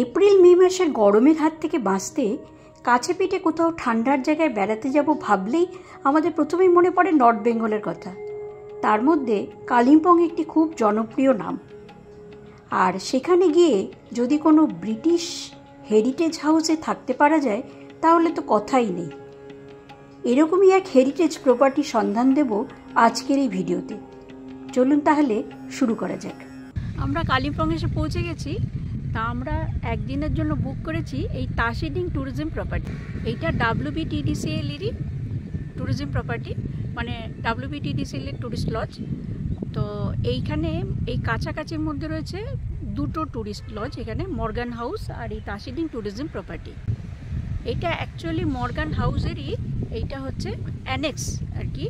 April May মাসের গরমের হাত থেকে বাঁচতে কাছে পিঠে কোথাও ঠান্ডার জায়গায় বেড়াতে যাব ভাবলেই আমাদের প্রথমেই মনে পড়ে নর্থ বেঙ্গলের কথা। তার মধ্যে কালিম্পং একটি খুব জনপ্রিয় নাম। আর সেখানে গিয়ে যদি কোনো ব্রিটিশ হেরিটেজ হাউসে থাকতে পারা যায় তাহলে তো কথাই নেই। এরকমই এক হেরিটেজ প্রপার্টির সন্ধান দেব আজকের এই ভিডিওতে। চলুন তাহলে শুরু করা যাক। আমরা কালিম্পং এসে পৌঁছে গেছি। তা আমরা একদিনের জন্য বুক করেছি এই তাসিডিং ট্যুরিজম প্রপার্টি। এইটা WBTDCL-এরই ট্যুরিজম প্রপার্টি, মানে WBTDCL-এর ট্যুরিস্ট লজ। তো এইখানে এই কাছাকাছির মধ্যে রয়েছে দুটো ট্যুরিস্ট লজ, এখানে মর্গান হাউস আর এই তাসিডিং ট্যুরিজম প্রপার্টি। এটা অ্যাকচুয়ালি মর্গান হাউসেরই, এইটা হচ্ছে অ্যানেক্স আর কি।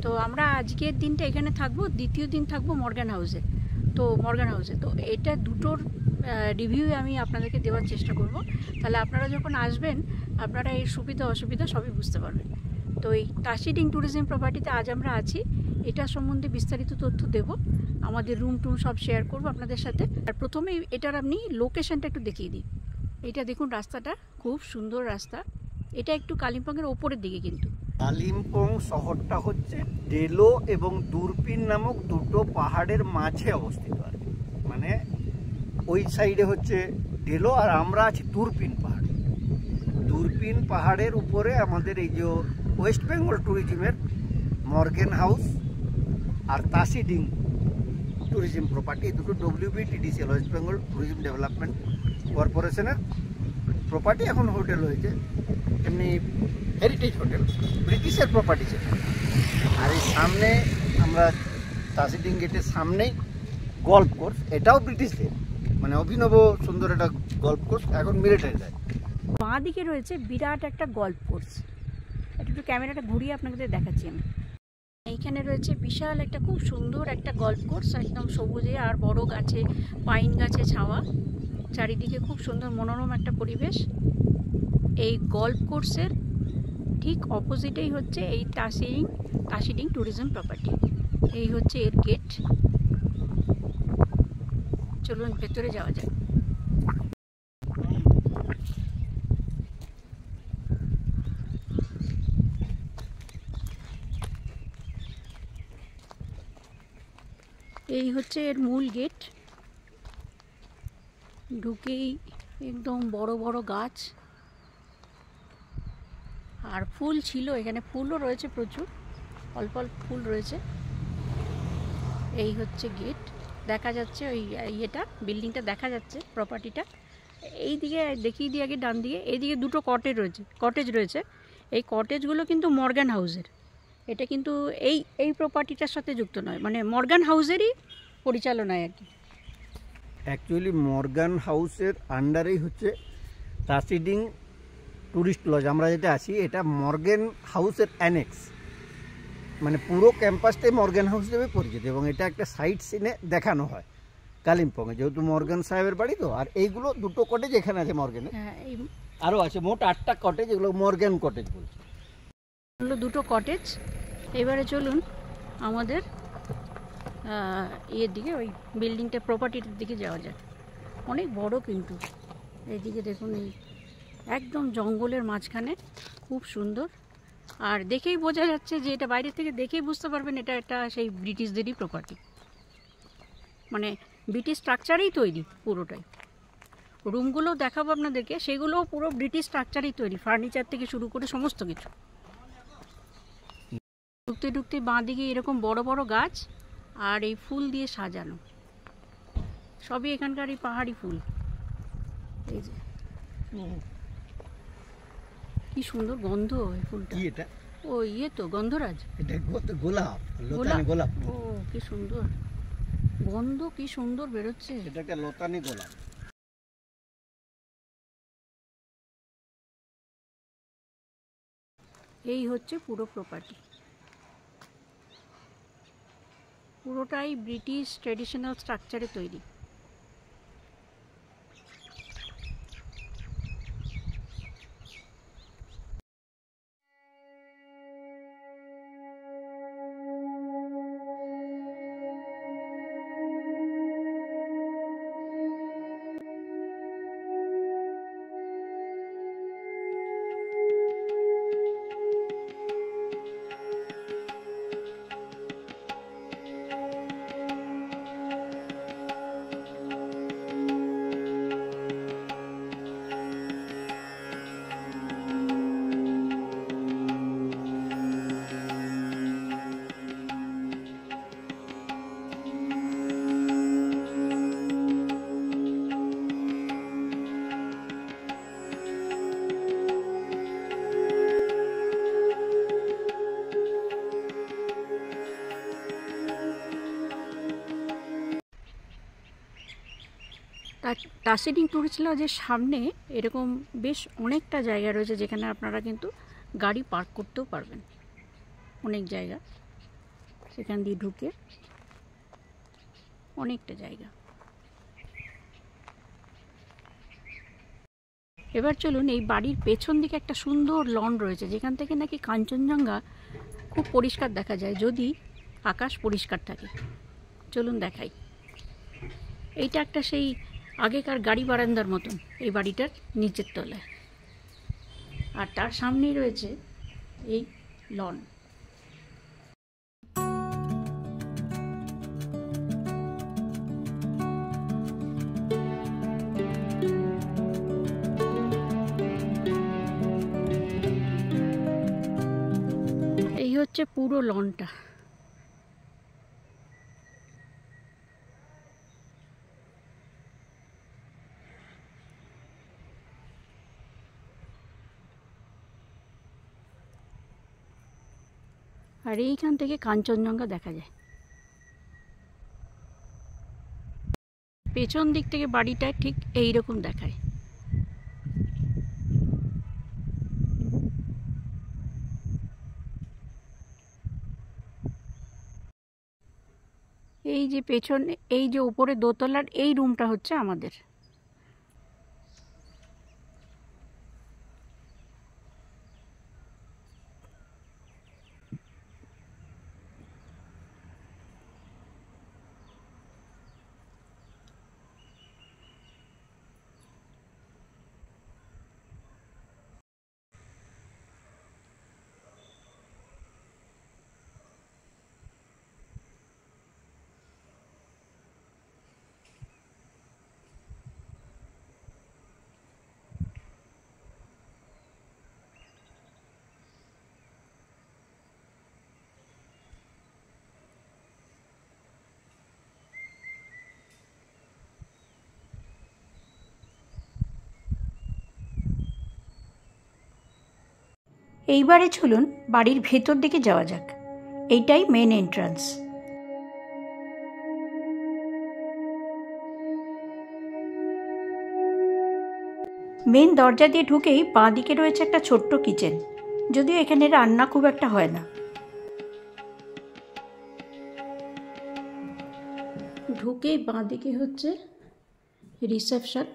তো আমরা আজকের দিনটা এখানে থাকবো, দ্বিতীয় দিন থাকবো মর্গান হাউসে। তো এটা দুটোর রিভিউ আমি আপনাদেরকে দেওয়ার চেষ্টা করব। তাহলে আপনারা যখন আসবেন আপনারা এর সুবিধা অসুবিধা সবই বুঝতে পারবেন। তো এই তাসিডিং ট্যুরিজম প্রপার্টিতে আজ আমরা আছি। এটা সম্বন্ধে বিস্তারিত তথ্য দেব, আমাদের রুম টুম সব শেয়ার করব আপনাদের সাথে। আর প্রথমেই এটার আপনি লোকেশনটা একটু দেখিয়ে দিই। এটা দেখুন, রাস্তাটা খুব সুন্দর রাস্তা। এটা একটু কালিম্পংয়ের ওপরের দিকে, কিন্তু কালিম্পং শহরটা হচ্ছে ডেলো এবং দূরপিন নামক দুটো পাহাড়ের মাঝে অবস্থিত আর কি। মানে ওই সাইডে হচ্ছে ডেলো আর আমরা আছি দূরপিন পাহাড়ে। দূরপিন পাহাড়ের উপরে আমাদের এই যে ওয়েস্ট বেঙ্গল ট্যুরিজমের মর্গান হাউস আর তাসিডিং ট্যুরিজম প্রপার্টি, এই দুটো WBTDCL West Bengal tourism development কর্পোরেশনের প্রপার্টি। এখন হোটেল হয়েছে, এমনি হেরিটেজ হোটেল, ব্রিটিশের প্রপার্টি সেটা। আর এই সামনে আমরা তাসিডিং গেটের সামনেই গল্ফ কোর্স, এটাও ব্রিটিশদের, মানে অভিনব সুন্দর একটা গল্ফ কোর্স, এখন মিলিটারি দেয়। বাঁ দিকে রয়েছে বিরাট একটা গল্ফ কোর্স। একটু ক্যামেরাটা ঘুরিয়ে আপনাদের দেখাচ্ছি আমি। এইখানে রয়েছে বিশাল একটা খুব সুন্দর একটা গল্ফ কোর্স, একদম সবুজে আর বড় গাছে, পাইন গাছে ছাওয়া, চারিদিকে খুব সুন্দর মনোরম একটা পরিবেশ। এই গল্ফ কোর্সের ঠিক অপোজিটেই হচ্ছে এই তাসিডিং ট্যুরিজম প্রপার্টি। এই হচ্ছে এর গেট। চলুন ভেতরে যাওয়া যাক। এই হচ্ছে এর মূল গেট। ঢুকেই একদম বড় বড় গাছ আর ফুল ছিল, এখানে ফুলও রয়েছে প্রচুর, অল্প অল্প ফুল রয়েছে। এই হচ্ছে গেট, দেখা যাচ্ছে ওই ইয়েটা, বিল্ডিংটা দেখা যাচ্ছে, প্রপার্টিটা। এই দিকে দেখিয়ে দিয়ে আগে ডান দিকে, এইদিকে দুটো কটেজ রয়েছে। এই কটেজগুলো কিন্তু মর্গান হাউসের। এটা কিন্তু এই প্রপার্টিটার সাথে যুক্ত নয়, মানে মর্গান হাউসেরই পরিচালনায় আর কি। অ্যাকচুয়ালি মর্গান হাউসের আন্ডারেই হচ্ছে তাসিডিং ট্যুরিস্ট লজ আমরা যেটা আছি, এটা মর্গান হাউসের অ্যানেক্স। মানে পুরো ক্যাম্পাসটাই মর্গান হাউস হিসেবে পরিচিত, এবং এটা একটা সাইট সিনে দেখানো হয় কালিম্পংয়ে, যেহেতু মর্গান সাহেবের বাড়ি। তো আর এইগুলো দুটো কটেজ এখানে আছে মর্গানে, আরও আছে মোট 8টা কটেজ, এগুলো মর্গান কটেজ বলছে। দুটো কটেজ। এবারে চলুন আমাদের ইয়ের দিকে, ওই বিল্ডিংটা প্রপার্টিটার দিকে যাওয়া যায়। অনেক বড় কিন্তু। এইদিকে দেখুন, এই একদম জঙ্গলের মাঝখানে, খুব সুন্দর। আর দেখেই বোঝা যাচ্ছে যে এটা বাইরে থেকে দেখেই বুঝতে পারবেন এটা সেই ব্রিটিশদেরই প্রপার্টি, মানে ব্রিটিশ স্ট্রাকচারেই তৈরি পুরোটাই। রুমগুলো দেখাবো আপনাদেরকে, সেগুলোও পুরো ব্রিটিশ স্ট্রাকচারেই তৈরি, ফার্নিচার থেকে শুরু করে সমস্ত কিছু। ঢুকতে ঢুকতে বাঁ দিকে এরকম বড় বড় গাছ আর এই ফুল দিয়ে সাজানো, সবই এখানকার এই পাহাড়ি ফুল। এই যে কি সুন্দর গন্ধ এই ফুলটা। এটা ও ইয়ে তো গন্ধরাজ, এটা গোলাপ, লতানি গোলাপ। ও কি সুন্দর গন্ধ, কি সুন্দর বেরোচ্ছে। এটা একটা লতানি গোলাপ। এই হচ্ছে পুরো প্রপার্টি, পুরোটাই ব্রিটিশ ট্রেডিশনাল স্ট্রাকচারে তৈরি। টাসিডিং টুরিস্ট লজের সামনে এরকম বেশ অনেকটা জায়গা রয়েছে যেখানে আপনারা কিন্তু গাড়ি পার্ক করতেও পারবেন। অনেক জায়গা, সেখান দিয়ে ঢুকে অনেকটা জায়গা। এবার চলুন, এই বাড়ির পেছন দিকে একটা সুন্দর লন রয়েছে যেখান থেকে নাকি কাঞ্চনজঙ্ঘা খুব পরিষ্কার দেখা যায় যদি আকাশ পরিষ্কার থাকে। চলুন দেখাই। এইটা একটা সেই আগেকার গাড়ি বারান্দার মতন এই বাড়িটার নিচের তলায়, আর তার সামনেই রয়েছে এই লন। এই হচ্ছে পুরো লনটা। আর এইখান থেকে কাঞ্চনজঙ্ঘা দেখা যায়। পেছন দিক থেকে বাড়িটা ঠিক এইরকম দেখায়। এই যে পেছন, এই যে উপরে দোতলার এই রুমটা হচ্ছে আমাদের। এইবারে চলুন বাড়ির ভেতর দিকে যাওয়া যাক। এইটাই মেন এন্ট্রান্স। মেন দরজা দিয়ে ঢুকেই বাঁ দিকে রয়েছে একটা ছোট্ট কিচেন, যদিও এখানে রান্না খুব একটা হয় না। ঢুকেই বাঁ দিকে হচ্ছে রিসেপশন,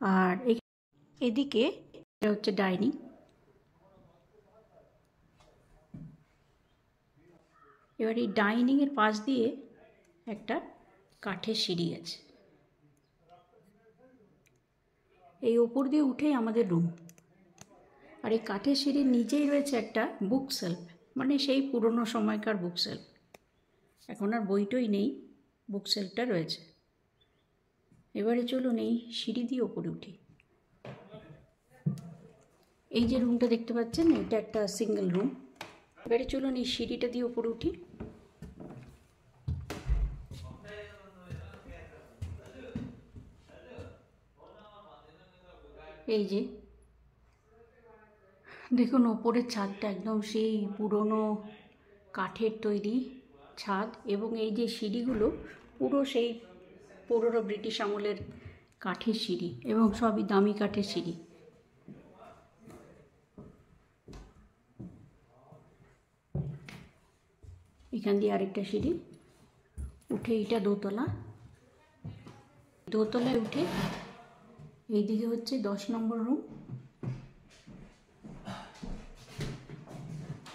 আর এদিকে হচ্ছে ডাইনিং। এবার এই ডাইনিংয়ের পাশ দিয়ে একটা কাঠের সিঁড়ি আছে। এই ওপর দিয়ে উঠেই আমাদের রুম। আর এই কাঠের সিঁড়ির নিচেই রয়েছে একটা বুক সেলফ, মানে সেই পুরনো সময়কার বুক সেলফ। এখন আর বইটই নেই, বুক সেলফটা রয়েছে। এবারে চলুন এই সিঁড়ি দিয়ে ওপরে উঠি। এই যে রুমটা দেখতে পাচ্ছেন, এটা একটা সিঙ্গেল রুম। এবারে চলুন এই সিঁড়িটা দিয়ে ওপরে উঠি। এই যে দেখুন ওপরের ছাদটা একদম সেই পুরনো কাঠের তৈরি ছাদ, এবং এই যে সিঁড়িগুলো পুরো সেই পুরনো ব্রিটিশ আমলের কাঠের সিঁড়ি, এবং সবই দামি কাঠের সিঁড়ি। এখান দিয়ে আরেকটা সিঁড়ি উঠে, এইটা দোতলা। দোতলায় উঠে এইদিকে হচ্ছে 10 নম্বর রুম,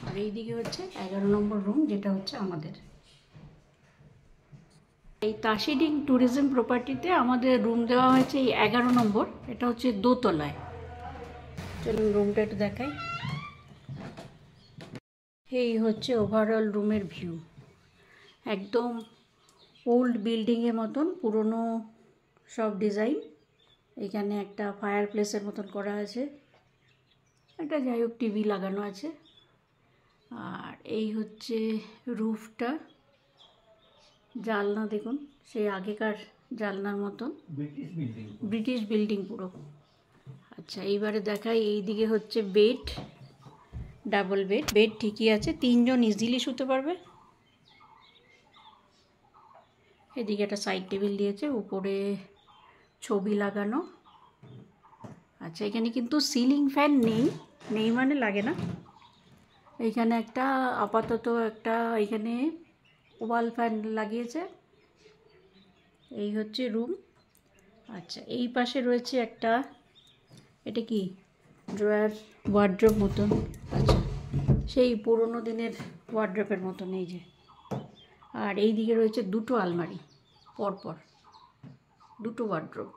আর এইদিকে হচ্ছে 11 নম্বর রুম, যেটা হচ্ছে আমাদের। এই টাসিডিং ট্যুরিজম প্রপার্টিতে আমাদের রুম দেওয়া হয়েছে এই 11 নম্বর, এটা হচ্ছে দোতলায়। চলুন রুমটা একটু দেখাই। এই হচ্ছে ওভারঅল রুমের ভিউ। একদম ওল্ড বিল্ডিংয়ের মতন পুরনো সব ডিজাইন। এখানে একটা ফায়ার প্লেসের মতন করা আছে, একটা যাই হোক টিভি লাগানো আছে। আর এই হচ্ছে রুফটা, জানলা দেখুন সেই আগেকার জানলার মতন, ব্রিটিশ বিল্ডিং পুরো। আচ্ছা এইবারে দেখাই, এইদিকে হচ্ছে বেড, ডাবল বেড। বেড ঠিকই আছে, 3 জন ইজিলি শুতে পারবে। এদিকে একটা সাইড টেবিল দিয়েছে, উপরে ছবি লাগানো। আচ্ছা, এখানে কিন্তু সিলিং ফ্যান নেই মানে লাগে না। এইখানে একটা আপাতত একটা এখানে ওয়াল ফ্যান লাগিয়েছে। এই হচ্ছে রুম। আচ্ছা, এই পাশে রয়েছে একটা, এটা কি ড্রয়ার, ওয়ার্ড্রোব মতন। আচ্ছা, সেই পুরোনো দিনের ওয়ার্ড্রোবের মতন এই যে। আর এই দিকে রয়েছে দুটো আলমারি, পরপর দুটো ওয়ার্ড্রোব।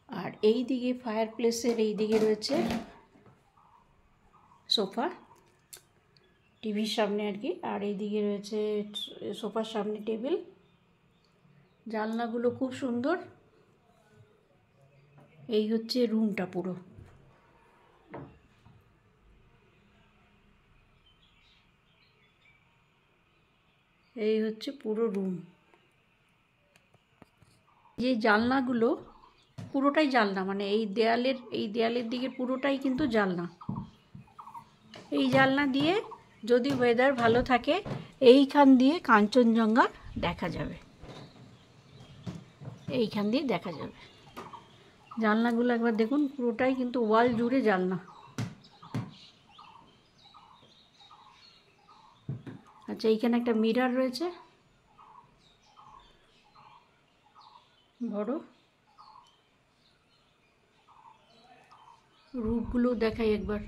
আর এই দিকে ফায়ার প্লেসের এই দিকে রয়েছে সোফা, টিভির সামনে আর কি। আর এই দিকে রয়েছে সোফার সামনে টেবিল। জানলাগুলো খুব সুন্দর। এই হচ্ছে রুমটা পুরো। এই হচ্ছে পুরো রুম। যে জানলাগুলো পুরোটাই জানলা, মানে এই দেয়ালের দিকে পুরোটাই কিন্তু জানলা। এই জানলা দিয়ে যদি ওয়েদার ভালো থাকে এইখান দিয়ে কাঞ্চনজঙ্ঘা দেখা যাবে, এইখান দিয়ে দেখা যাবে। জানলাগুলো একবার দেখুন, পুরোটাই কিন্তু ওয়াল জুড়ে জানলা। আচ্ছা, এইখানে একটা মিরর রয়েছে বড়। রূপগুলো দেখাই একবার।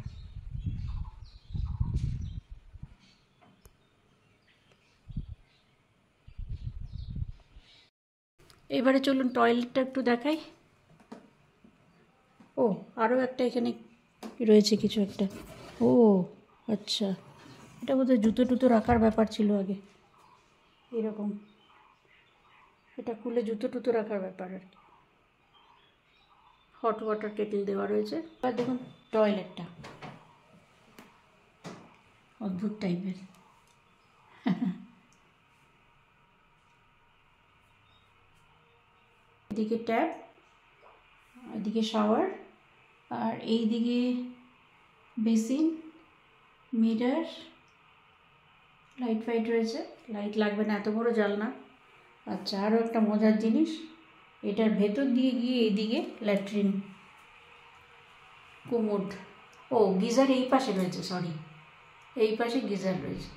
এবারে চলুন টয়লেটটা একটু দেখাই। ও, আরও একটা এখানে রয়েছে কিছু একটা। ও আচ্ছা, এটা বোধহয় জুতো টুতো রাখার ব্যাপার ছিল আগে, এরকম। এটা খুলে জুতো টুতো রাখার ব্যাপার আর কি। হট ওয়াটার কেটেল দেওয়া রয়েছে। আর দেখুন টয়লেটটা অদ্ভুত টাইপের। এদিকে ট্যাপ, এদিকে শাওয়ার, আর এই দিকে বেসিন, মিরর, লাইট ফাইট রয়েছে। লাইট লাগবে না, এত বড় জানলা। আচ্ছা, আরও একটা মজার জিনিস, এটার ভেতর দিয়ে গিয়ে এইদিকে ল্যাট্রিন, কোমোড। ও, গিজার এই পাশে রয়েছে, সরি, এই পাশে গিজার রয়েছে।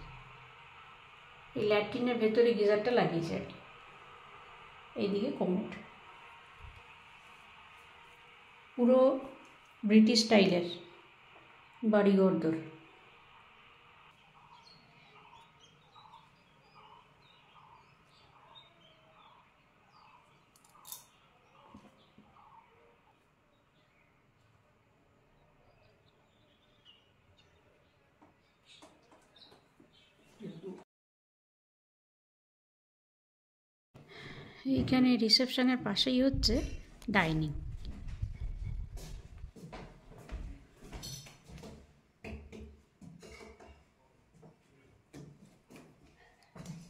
এই ল্যাট্রিনের ভেতরে গিজারটা লাগিয়েছে আর কি। এইদিকে কোমোড, পুরো ব্রিটিশ স্টাইলের বাড়িঘরদোর। এইখানে রিসেপশনের পাশেই হচ্ছে ডাইনিং।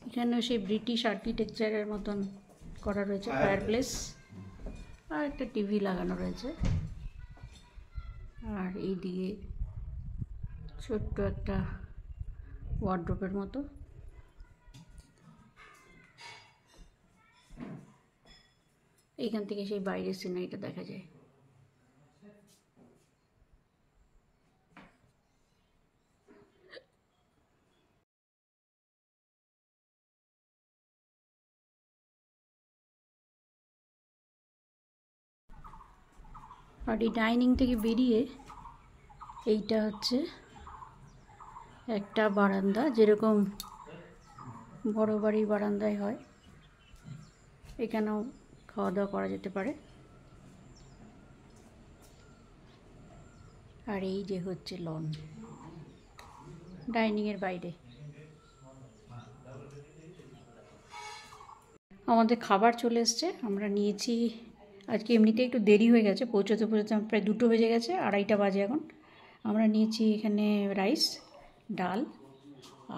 এখানেও সেই ব্রিটিশ আর্কিটেকচারের মতন করা রয়েছে, ফায়ার প্লেস, আর একটা টিভি লাগানো রয়েছে। আর এইদিকে ছোট্ট একটা ওয়ার্ড্রোবের মতো। এইখান থেকে সেই বাইরের সিনারিটা দেখা যায়। আর এই ডাইনিং থেকে বেরিয়ে এইটা হচ্ছে একটা বারান্দা, যেরকম বড় বাড়ির বারান্দায় হয়, এখানেও খাওয়া দাওয়া করা যেতে পারে। আর এই যে হচ্ছে লন ডাইনিংয়ের বাইরে। আমাদের খাবার চলে এসছে, আমরা নিয়েছি। আজকে এমনিতে একটু দেরি হয়ে গেছে পৌঁছতে প্রায় 2টো বেজে গেছে, 2:30 বাজে এখন। আমরা নিয়েছি এখানে রাইস, ডাল,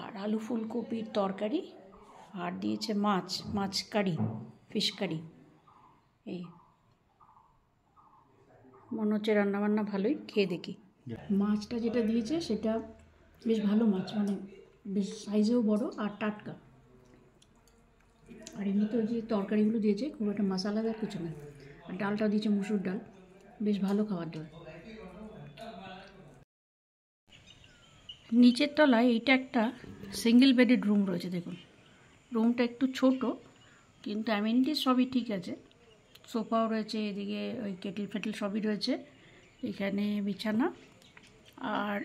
আর আলু ফুলকপির তরকারি, আর দিয়েছে মাছ কারি, ফিশ কারি। এই মনে হচ্ছে রান্নাবান্না ভালোই, খেয়ে দেখি। মাছটা যেটা দিয়েছে সেটা বেশ ভালো মাছ, মানে বেশ সাইজেও বড় আর টাটকা। আর এমনিতে ওই যে তরকারিগুলো দিয়েছে খুব একটা মশলাদার কিছু না, আর ডালটাও দিয়েছে মুসুর ডাল, বেশ ভালো খাবার দাবার। নিচের তলায় এইটা একটা সিঙ্গেল বেডেড রুম রয়েছে। দেখুন রুমটা একটু ছোট, কিন্তু অ্যামেনিটিস সবই ঠিক আছে। সোফাও রয়েছে, এদিকে ওই কেটেল ফেটেল সবই রয়েছে, এখানে বিছানা, আর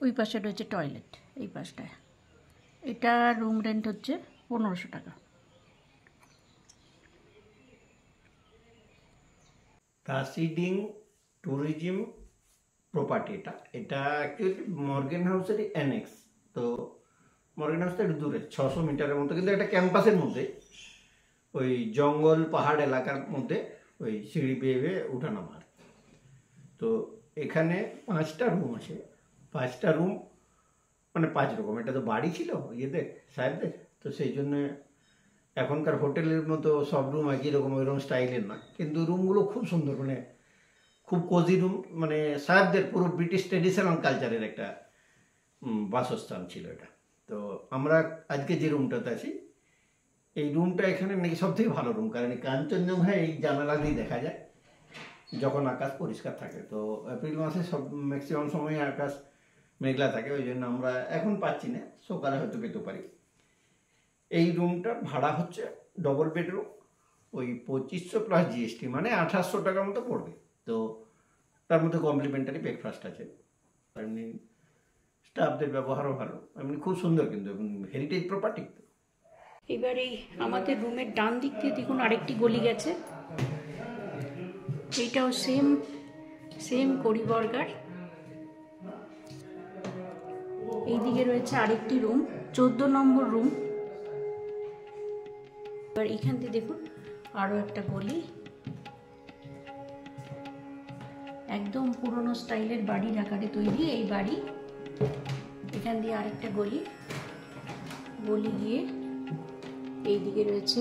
ওই পাশে রয়েছে টয়লেট এই পাশটায়। এটা রুম রেন্ট হচ্ছে 1500 টাকা। তাসিডিং ট্যুরিজম প্রপার্টি এটা অ্যাকচুয়ালি মর্গেন হাউসের অ্যানেক্স। তো মর্গেন হাউসটা একটু দূরে 600 মিটারের মতো, কিন্তু একটা ক্যাম্পাসের মধ্যে ওই জঙ্গল পাহাড় এলাকার মধ্যে ওই সিঁড়ি বেয়ে উঠানামার। তো এখানে 5টা রুম আছে, 5টা রুম মানে 5 রকম। এটা তো বাড়ি ছিল ইয়েদের সাহেবদের, তো সেই জন্য এখনকার হোটেলের মতো সব রুম একই রকম ওইরকম স্টাইলের না, কিন্তু রুমগুলো খুব সুন্দর, মানে খুব কোজি রুম, মানে সাহেবদের পুরো ব্রিটিশ ট্রেডিশনাল কালচারের একটা বাসস্থান ছিল এটা। তো আমরা আজকে যে রুমটাতে আছি, এই রুমটা এখানে নাকি সব থেকে ভালো রুম, কারণ এই কাঞ্চনজঙ্ঘা এই জানালা দিয়ে দেখা যায় যখন আকাশ পরিষ্কার থাকে। তো এপ্রিল মাসে সব ম্যাক্সিমাম সময় আকাশ মেঘলা থাকে, ওই জন্য আমরা এখন পাচ্ছি না, সকালে হয়তো পেতে পারি। এই রুমটার ভাড়া হচ্ছে ডবল বেডরুম ওই 2500 প্লাস জিএসটি, মানে 2800 টাকার মতো পড়বে। তো তার মধ্যে কমপ্লিমেন্টারি ব্রেকফাস্ট আছে, এমনি স্টাফদের ব্যবহারও ভালো, এমনি খুব সুন্দর, কিন্তু হেরিটেজ প্রপার্টি। এবার এই আমাদের রুমের ডান দিক দিয়ে দেখুন আরেকটি গলি গেছে, এইটাও সেম কড়িবর্গার। এইদিকে রয়েছে আরেকটি রুম, 14 নম্বর রুম। এবার এখান থেকে দেখুন আরও একটা গলি, একদম পুরনো স্টাইলের বাড়ির আকারে তৈরি এই বাড়ি। এখান দিয়ে আরেকটা গলি গিয়ে এইদিকে রয়েছে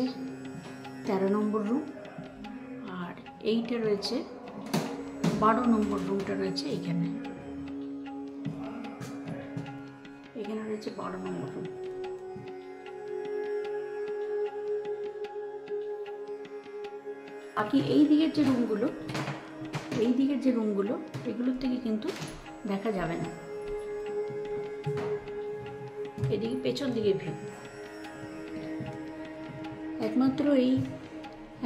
13 নম্বর রুম, আর এইটা রয়েছে 12 নম্বর রুমটা রয়েছে এখানে রয়েছে 12 নম্বর রুম। বাকি এই দিকের যে রুমগুলো এগুলোর থেকে কিন্তু দেখা যাবে না, এদিকে পেছন দিকে ভিউ। একমাত্র এই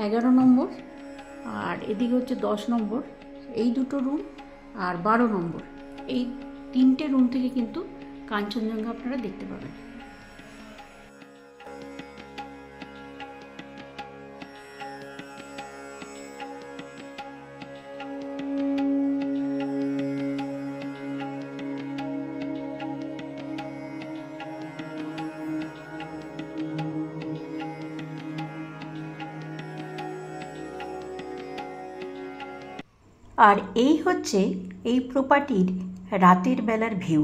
11 নম্বর আর এদিকে হচ্ছে 10 নম্বর, এই দুটো রুম আর 12 নম্বর, এই 3টে রুম থেকে কিন্তু কাঞ্চনজঙ্ঘা আপনারা দেখতে পাবেন। আর এই হচ্ছে এই প্রপার্টির রাতের বেলার ভিউ।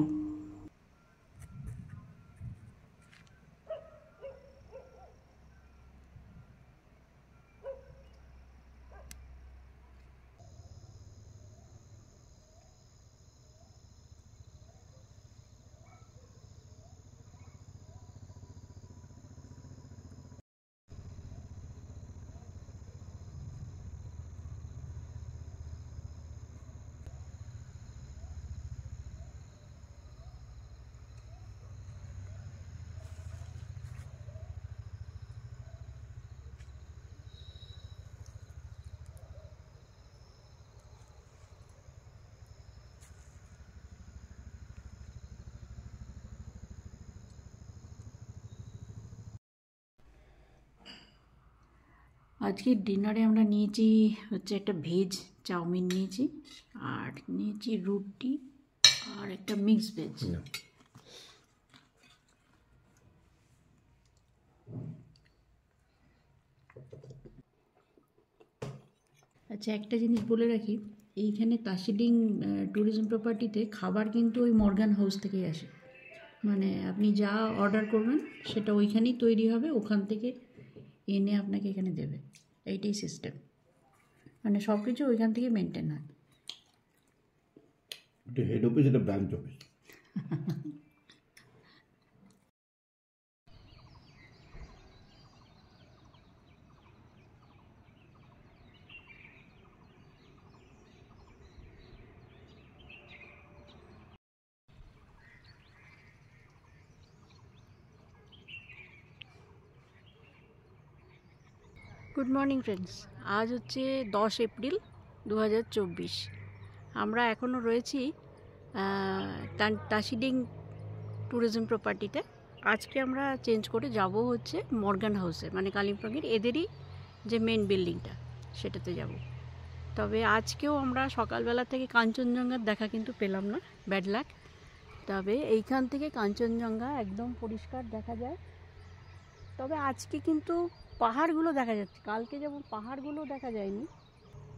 আজকের ডিনারে আমরা নিয়েছি হচ্ছে একটা ভেজ চাউমিন নিয়েছি, আর নিয়েছি রুটি আর একটা মিক্স ভেজ। আচ্ছা, একটা জিনিস বলে রাখি, এইখানে তাসিডিং ট্যুরিজম প্রপার্টিতে খাবার কিন্তু ওই মর্গান হাউস থেকেই আসে, মানে আপনি যা অর্ডার করবেন সেটা ওইখানেই তৈরি হবে, ওখান থেকে এনে আপনাকে এখানে দেবে, এইটাই সিস্টেম, মানে সব কিছু ওইখান থেকে মেনটেন হয়। এটা হেড অফিস, এটা branch office. Good morning friends, আজ হচ্ছে 10 এপ্রিল 2024। আমরা এখনও রয়েছি দার্জিলিং ট্যুরিজম প্রপার্টিতে। আজকে আমরা চেঞ্জ করে যাব হচ্ছে মর্গান হাউসে, মানে কালিম্পংয়ের এদেরই যে মেন বিল্ডিংটা সেটাতে যাব। তবে আজকেও আমরা সকালবেলা থেকে কাঞ্চনজঙ্ঘার দেখা কিন্তু পেলাম না, ব্যাড লাক। তবে এইখান থেকে কাঞ্চনজঙ্ঘা একদম পরিষ্কার দেখা যায়। তবে আজকে কিন্তু পাহাড়গুলো দেখা যাচ্ছে, কালকে যেমন পাহাড়গুলো দেখা যায়নি,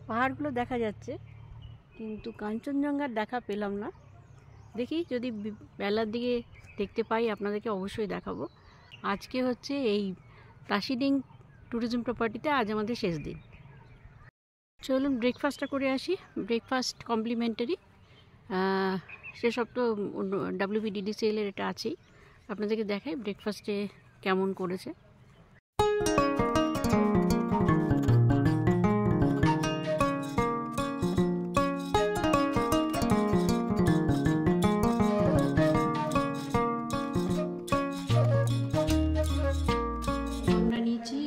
পাহাড়গুলো দেখা যাচ্ছে কিন্তু কাঞ্চনজঙ্ঘার দেখা পেলাম না। দেখি যদি বেলার দিকে দেখতে পাই আপনাদেরকে অবশ্যই দেখাবো। আজকে হচ্ছে এই দার্জিলিং ট্যুরিজম প্রপার্টিতে আজ আমাদের শেষ দিন। চলুন ব্রেকফাস্টটা করে আসি। ব্রেকফাস্ট কমপ্লিমেন্টারি, সেসব তো WBDDCL-এর এটা আছেই। আপনাদেরকে দেখাই ব্রেকফাস্টে কেমন করেছে। আমরা নিয়েছি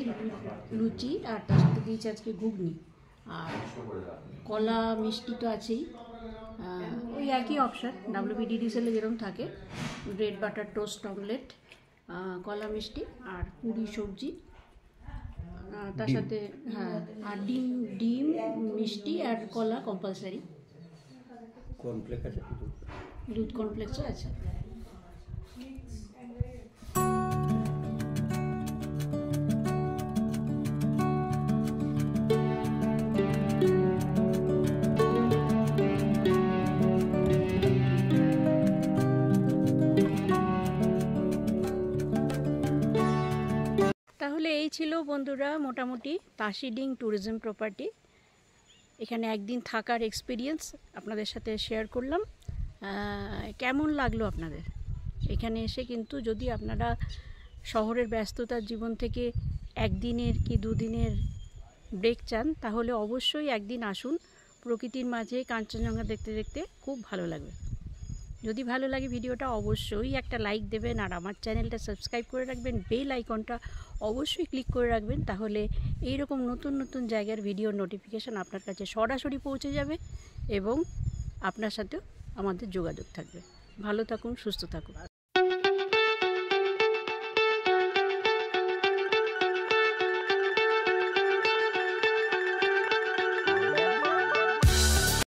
লুচি আর তার সাথে দিয়েছি আজকে ঘুগনি, আর কলা মিষ্টি তো আছেই। ওই একই অপশান WBDDCL-এ যেরকম থাকে, ব্রেড বাটার টোস্ট অমলেট, কলা মিষ্টি আর পুরি সবজি, তার সাথে হ্যাঁ আর ডিম মিষ্টি আর কলা কম্পালসারি। কর্নফ্লেক্স আছে, দুধ কর্নফ্লেক্সও আছে। তাহলে এই ছিল বন্ধুরা মোটামুটি দার্জিলিং ট্যুরিজম প্রপার্টি। এখানে একদিন থাকার এক্সপিরিয়েন্স আপনাদের সাথে শেয়ার করলাম। কেমন লাগলো আপনাদের? এখানে এসে কিন্তু যদি আপনারা শহরের ব্যস্ততার জীবন থেকে একদিনের কি দুদিনের ব্রেক চান, তাহলে অবশ্যই একদিন আসুন। প্রকৃতির মাঝে কাঞ্চনজঙ্ঘা দেখতে দেখতে খুব ভালো লাগবে। যদি ভালো লাগে ভিডিওটা অবশ্যই একটা লাইক দেবেন, আর আমার চ্যানেলটা সাবস্ক্রাইব করে রাখবেন, বেল আইকনটা অবশ্যই ক্লিক করে রাখবেন। তাহলে এইরকম নতুন নতুন জায়গার ভিডিও নোটিফিকেশান আপনার কাছে সরাসরি পৌঁছে যাবে এবং আপনার সাথেও আমাদের যোগাযোগ থাকবে। ভালো থাকুন, সুস্থ থাকুন।